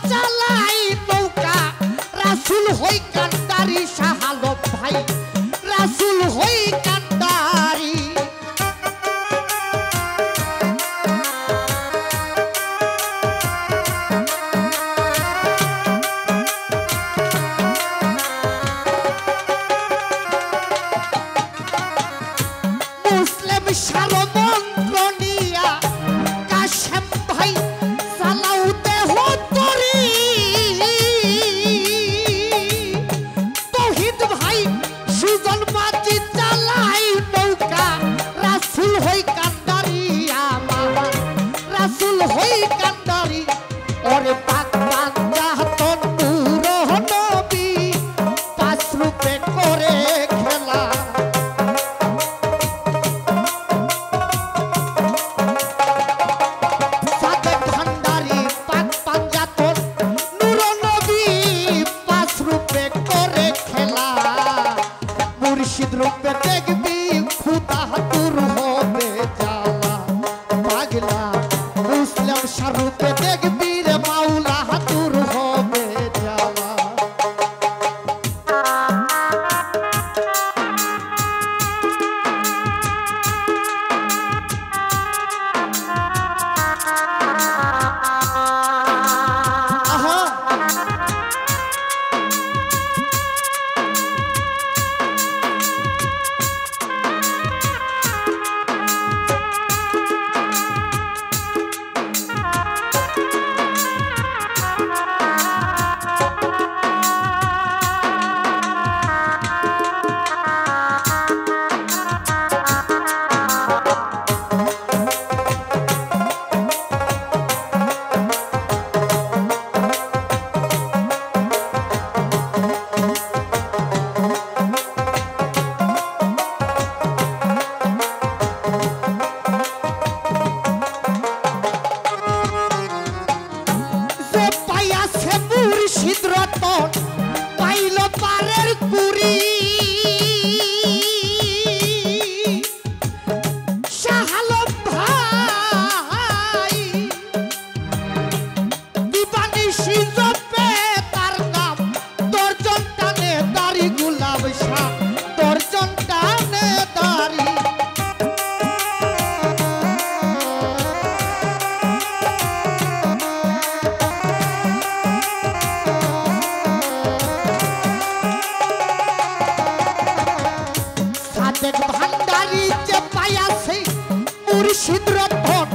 চালাই নৌকা রাসূল হই কান্ডারি শাহ আলম ভাই রাসূল হই কান্ডারি মুসলিম সারমন্ত্র নিয়া কাশেম ভাই চালাও দেহ তরি তৌহিদ ভাই সুজন মাঝি চালাই নৌকা রাসূল হই কান্ডারি আমার রাসূল হই কান্ডারি ওরে পাক পাঞ্জাতন নূর নবী পাঁচ রূপে করে খেলা মুর্শিদ রূপে দেখবি খুদা দূর হবে জ্বালা পাগলা মুসলিম স্বরূপে দেখবি রে মাওলা দূর হবে জ্বালা মুর্শিদ রতন পাইল পারের কুড়ি শাহ আলম ভাই দিবানিশি জপে তার নাম দর্জন টানে দাড়ি গুলাব শাহ দর্জন টানে দাড়ি সাদেক ভান্ডারি যে পাইয়াছে মুর্শিদ রতন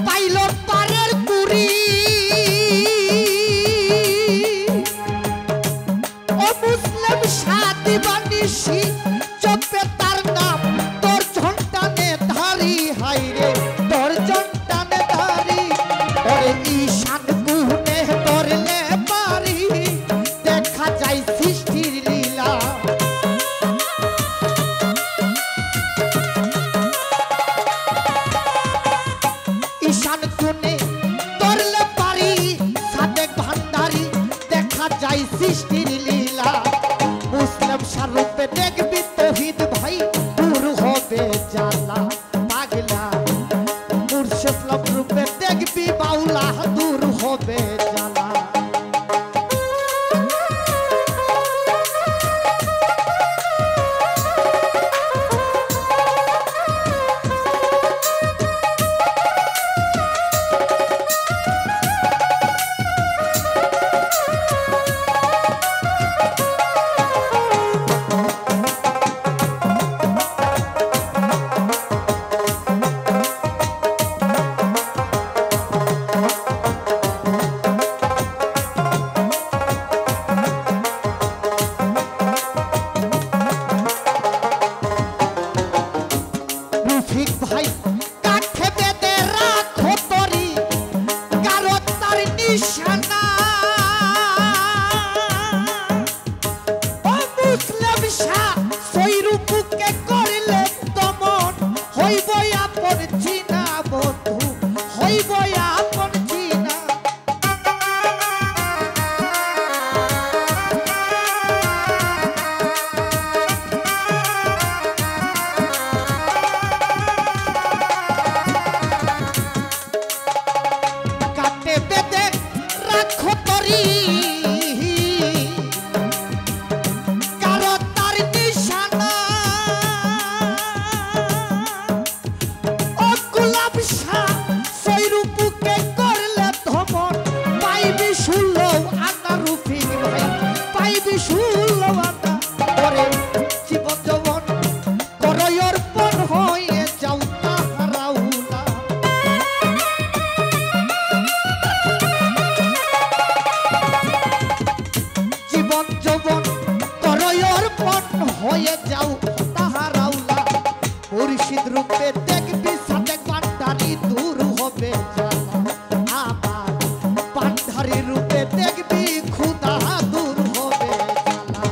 পাইল পারের কুড়ি ও মুসলিম শাহ দিবানিশি জপে তার নাম দর্জন টানে ধারি হাইরে দর্জন টানে ধারি ওরে ঈশান গুনে ধরলে পারি দেখা যায় সৃষ্টির লীলা ঈশান গুনে ধরলে পারি সাদেক ভান্ডারি দেখা যায় সৃষ্টির লীলা মুসলিম স্বরূপে দেখবি তৌহিদ ভাই দূর হবে জ্বালা পাগলা মুর্শিদ রূপে দেখবি মাওলা দূর হবে জ্বালা হয়ে যাও তাহার আওলা মুর্শিদ রূপে দেখবি সাদেক ভান্ডারি দূর হবে জ্বালা আমার ভান্ডারি রূপে দেখবি খুদা দূর হবে জ্বালা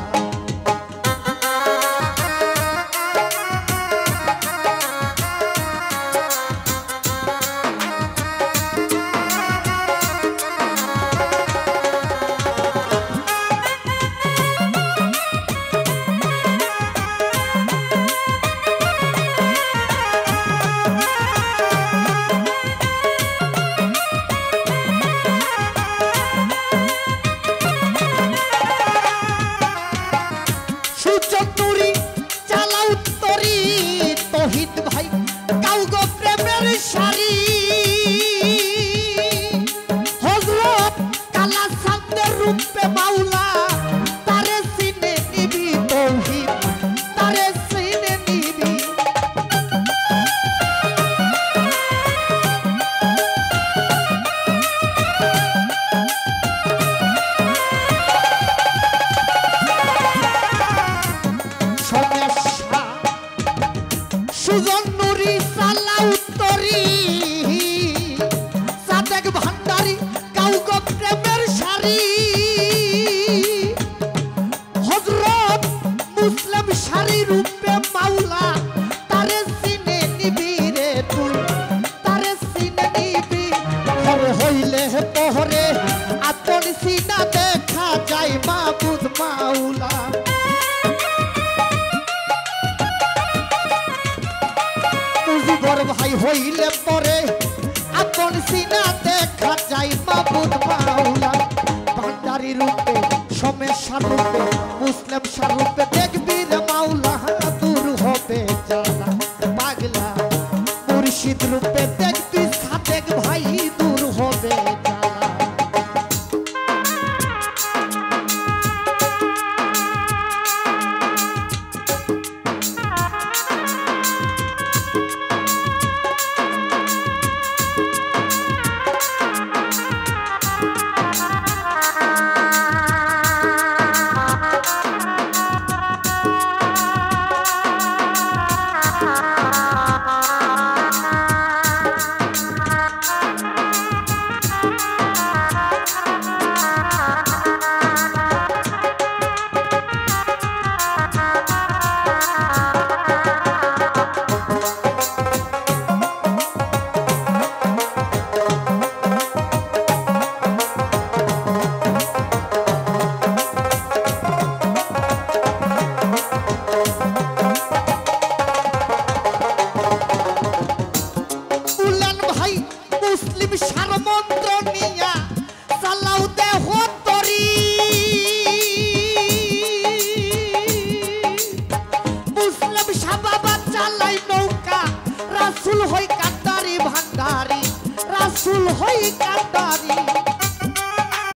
ভাই কাউগো প্রেমের শাড়ি হযরত কালা চাঁদের রূপে মাওলা তারে চিনে নিবি তৌহিদ তারে চিনে নিবি সুজন নুরি সালাউ তরি সাদেক ভান্ডারি কাউগো প্রেমের শাড়ি হযরত মুসলিম শাড়ি রূপে মাওলা তারে চিনে নিবি রে তুই তারে চিনে নিবি হরে হইলে পহরে আপন সিনা দেখা যায় মাবুদ মাওলা ভাই হইলে পরে আপন সিনা দেখা যায় মাবুদ মাওলা ভান্ডারি রূপে সমস্যা রূপে মুসলিম স্বরূপে দেখবি রে মাওলা দূর হবে জ্বালা পাগলা মুর্শিদ রূপে দেখবি সাদেক ভাই দূর হবে জ্বালা মুসলিম সারমন্ত্র নিয়া চালাও দেহ তরি মুসলিম সাবাবা চালাই নৌকা রাসূল হই কান্ডারি ভান্ডারি রাসূল হই কান্ডারি